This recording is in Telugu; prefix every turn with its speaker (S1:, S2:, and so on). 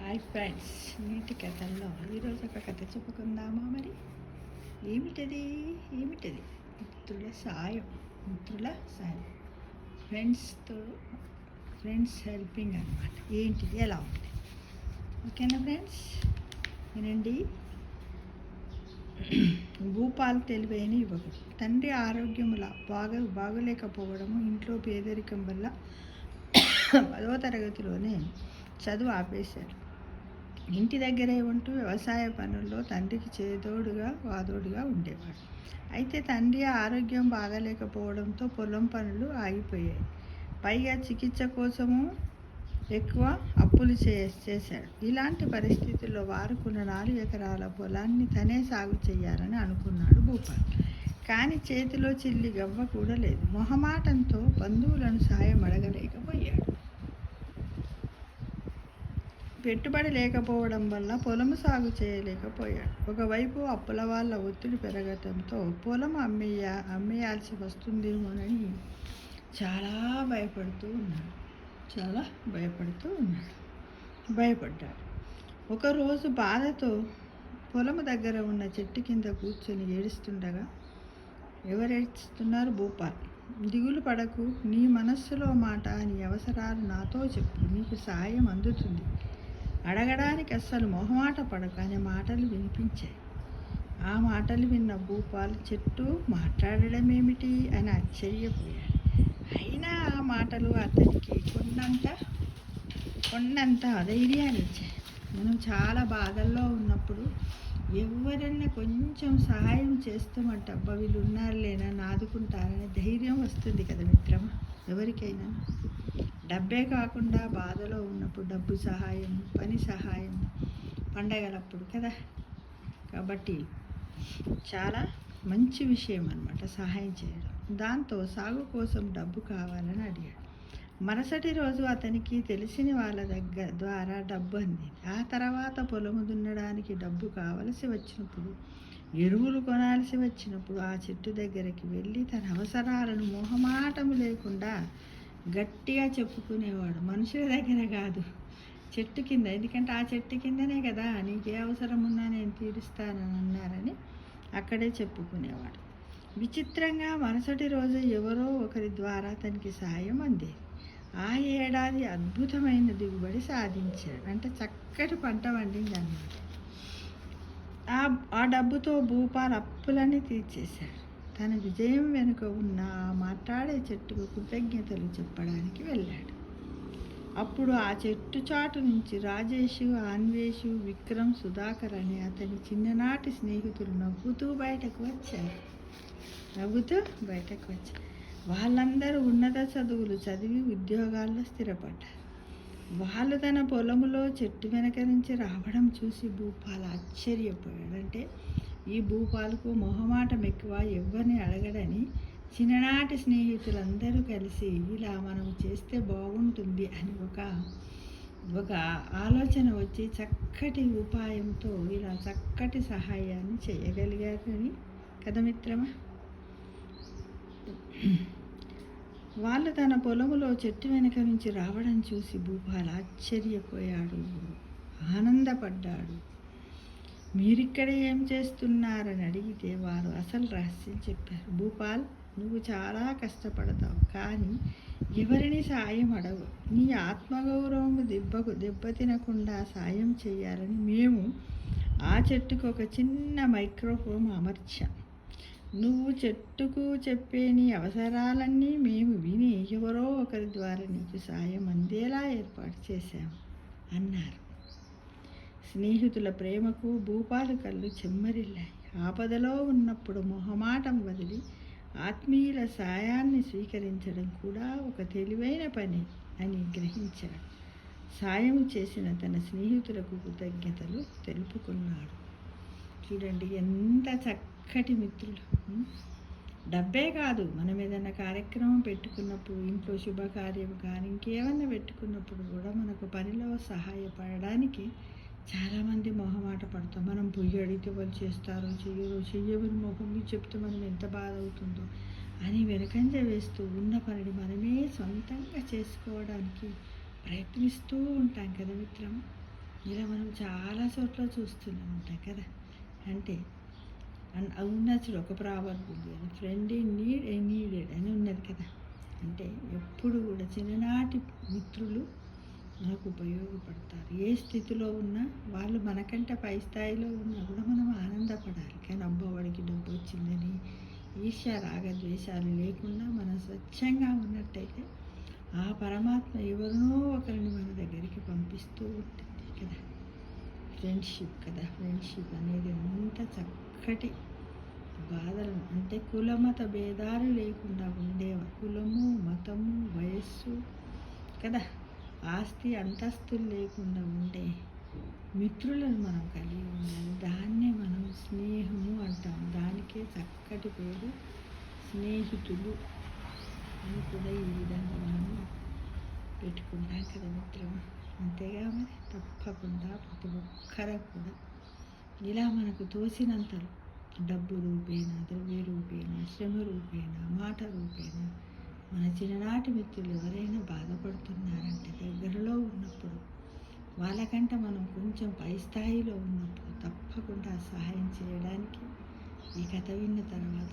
S1: హాయ్ ఫ్రెండ్స్, నీటి కథల్లో ఈరోజు ఒక కథ చెప్పుకుందామా? మరి ఏమిటది? మిత్రుల సాయం. ఫ్రెండ్స్ హెల్పింగ్ అనమాట. ఏంటిది, ఎలా ఉంటుంది? ఓకేనా ఫ్రెండ్స్, వినండి. భూపాల్ తెలివైన యువకుడు. తండ్రి ఆరోగ్యముల బాగలేకపోవడము, ఇంట్లో పేదరికం వల్ల 10వ తరగతిలోనే చదువు ఆపేశాడు. ఇంటి దగ్గరే ఉంటూ వ్యవసాయ పనుల్లో తండ్రికి వాదోడుగా ఉండేవాడు. అయితే తండ్రి ఆరోగ్యం బాగాలేకపోవడంతో పొలం పనులు ఆగిపోయాయి. పైగా చికిత్స కోసము ఎక్కువ అప్పులు చేశాడు. ఇలాంటి పరిస్థితుల్లో వారుకున్న 4 ఎకరాల పొలాన్ని తనే సాగు చేయాలని అనుకున్నాడు భూపాల్. కానీ చేతిలో చిల్లి గవ్వ కూడా లేదు. మొహమాటంతో బంధువులను సాయం అడగలేకపోయాడు. పెట్టుబడి లేకపోవడం వల్ల పొలము సాగు చేయలేకపోయాడు. ఒకవైపు అప్పుల వాళ్ళ ఒత్తిడి పెరగటంతో పొలం అమ్మేయాల్సి వస్తుందేమోనని చాలా భయపడ్డాడు. ఒకరోజు బాధతో పొలము దగ్గర ఉన్న చెట్టు కింద కూర్చొని ఏడుస్తుండగా, ఎవరేడుస్తున్నారు? భూపాల్. దిగులు పడకు, నీ మనస్సులో మాట, నీ అవసరాలు నాతో చెప్పు, నీకు సాయం అందుతుంది. అడగడానికి అస్సలు మొహమాట పడకు అనే మాటలు వినిపించాయి. ఆ మాటలు విన్న భూపాల్, చెట్టు మాట్లాడడం ఏమిటి అని ఆశ్చర్యపోయాడు. అయినా ఆ మాటలు అతనికి కొన్నంత ధైర్యాన్ని ఇచ్చాయి. మనం చాలా బాధల్లో ఉన్నప్పుడు ఎవరైనా కొంచెం సహాయం చేస్తామంటే, అబ్బా వీళ్ళు ఉన్నారులేనా, ఆదుకుంటారనే ధైర్యం వస్తుంది కదా మిత్రమా. ఎవరికైనా డబ్బే కాకుండా బాధలో ఉన్నప్పుడు డబ్బు సహాయం, పని సహాయం, పండగలప్పుడు కదా. కాబట్టి చాలా మంచి విషయం అన్నమాట సహాయం చేయడం. దాంతో సాగు కోసం డబ్బు కావాలని అడిగాడు. మరుసటి రోజు అతనికి తెలిసిన వాళ్ళ ద్వారా డబ్బు అందింది. ఆ తర్వాత పొలము దున్నడానికి డబ్బు కావలసి వచ్చినప్పుడు, ఎరువులు కొనాల్సి వచ్చినప్పుడు ఆ చెట్టు దగ్గరికి వెళ్ళి తన అవసరాలను మొహమాటము లేకుండా గట్టిగా చెప్పుకునేవాడు. మనుషుల దగ్గర కాదు, చెట్టు కింద. ఎందుకంటే ఆ చెట్టు కిందనే కదా నీకే అవసరం ఉన్నా నేను తీరుస్తానని అన్నారని అక్కడే చెప్పుకునేవాడు. విచిత్రంగా మరుసటి రోజు ఎవరో ఒకరి ద్వారా తనకి సాయం అందేది. ఆ ఏడాది అద్భుతమైన దిగుబడి సాధించాడు. అంటే చక్కటి పంట పండింది అన్నమాట. ఆ డబ్బుతో భూపాల్ అప్పులన్నీ తీర్చేశాడు. తన విజయం వెనుక ఉన్న ఆ మాట్లాడే చెట్టుకు కృతజ్ఞతలు చెప్పడానికి వెళ్ళాడు. అప్పుడు ఆ చెట్టు చాటు నుంచి రాజేషు, అన్వేషు, విక్రమ్, సుధాకర్ అనే అతని చిన్ననాటి స్నేహితులు నవ్వుతూ బయటకు వచ్చారు. వాళ్ళందరూ ఉన్నత చదువులు చదివి ఉద్యోగాల్లో స్థిరపడ్డారు. వాళ్ళు తన పొలములో చెట్టు వెనక నుంచి రావడం చూసి భూపాల్ ఆశ్చర్యపోయాడు. అంటే ఈ భూపాలకు మొహమాటం ఎక్కువ, ఎవరిని అడగడని చిన్ననాటి స్నేహితులందరూ కలిసి ఇలా మనం చేస్తే బాగుంటుంది అని ఒక ఆలోచన వచ్చి చక్కటి ఉపాయంతో ఇలా చక్కటి సహాయాన్ని చేయగలిగారని కదా మిత్రమా. వాళ్ళు తన పొలములో చెట్టు వెనుక నుంచి రావడం చూసి భూపాల్ ఆశ్చర్యపోయాడు, ఆనందపడ్డాడు. మీరిక్కడ ఏం చేస్తున్నారని అడిగితే వారు అసలు రహస్యం చెప్పారు. భూపాల్, నువ్వు చాలా కష్టపడతావు, కానీ ఎవరిని సాయం అడవు. నీ ఆత్మగౌరవం దెబ్బతినకుండా సాయం చేయాలని మేము ఆ చెట్టుకు ఒక చిన్న మైక్రోఫోన్ అమర్చాం. నువ్వు చెట్టుకు చెప్పే నీ అవసరాలన్నీ మేము విని ఎవరో ఒకరి ద్వారా నీకు సాయం అందేలా ఏర్పాటు చేశాము అన్నారు. స్నేహితుల ప్రేమకు భూపాలు కళ్ళు చెమ్మరిల్లాయి. ఆపదలో ఉన్నప్పుడు మొహమాటం వదిలి ఆత్మీయుల సాయాన్ని స్వీకరించడం కూడా ఒక తెలివైన పని అని గ్రహించాడు. సాయం చేసిన తన స్నేహితులకు కృతజ్ఞతలు తెలుపుకున్నాడు. చూడండి ఎంత చక్కటి మిత్రులు. డబ్బే కాదు, మనం ఏదైనా కార్యక్రమం పెట్టుకున్నప్పుడు, ఇంట్లో శుభకార్యం కానీ ఇంకేమన్నా పెట్టుకున్నప్పుడు కూడా మనకు పనిలో సహాయపడడానికి చాలామంది మొహమాట పడతాం. మనం పొయ్యి అడిగితే వాళ్ళు చేస్తారో చెయ్యమని మొహం మీద చెప్తే మనం ఎంత బాధ అవుతుందో అని వెనకంజ వేస్తూ ఉన్న పనిని మనమే సొంతంగా చేసుకోవడానికి ప్రయత్నిస్తూ ఉంటాం కదా మిత్రం. ఇలా మనం చాలా చోట్ల చూస్తూనే ఉంటాం కదా. అంటే ఉన్నప్పుడు ఒక ప్రావర్బ్ ఉంది కదా, friend in need a needed అని ఉన్నది కదా. అంటే ఎప్పుడు కూడా చిన్ననాటి మిత్రులు మనకు ఉపయోగపడతారు. ఏ స్థితిలో ఉన్నా వాళ్ళు మనకంటే పై స్థాయిలో ఉన్నా కూడా మనం ఆనందపడాలి. కానీ అబ్బవాడికి డబ్బు వచ్చిందని ఈర్ష్య రాగద్వేషాలు లేకుండా మనం స్వచ్ఛంగా ఉన్నట్టయితే ఆ పరమాత్మ ఎవరినో ఒకరిని మన దగ్గరికి పంపిస్తూ ఉంటుంది కదా. ఫ్రెండ్షిప్ కదా, ఫ్రెండ్షిప్ అనేది ఎంత చక్కటి బాధలను అంటే కులమత భేదాలు లేకుండా ఉండేవా, కులము మతము వయస్సు కదా, ఆస్తి అంతస్తులు లేకుండా ఉండే మిత్రులను మనం కలిగి ఉండాలి. దాన్నే మనం స్నేహము అంటాం. దానికే చక్కటి పేరు స్నేహితులు అని కూడా ఈ విధంగా మనం పెట్టుకుంటాం కదా మిత్రమా. అంతేగా మరి తప్పకుండా ప్రతి ఒక్కరు కూడా ఇలా మనకు తోసినంతలో డబ్బు రూపేణా, ద్రవ్య రూపేణా, శ్రమ రూపేణా, మాట రూపేణా మన చిన్ననాటి మిత్రులు ఎవరైనా బాధపడుతున్నారంటే దగ్గరలో ఉన్నప్పుడు, వాళ్ళకంటే మనం కొంచెం పై స్థాయిలో ఉన్నప్పుడు తప్పకుండా సహాయం చేయడానికి ఈ కథ విన్న తర్వాత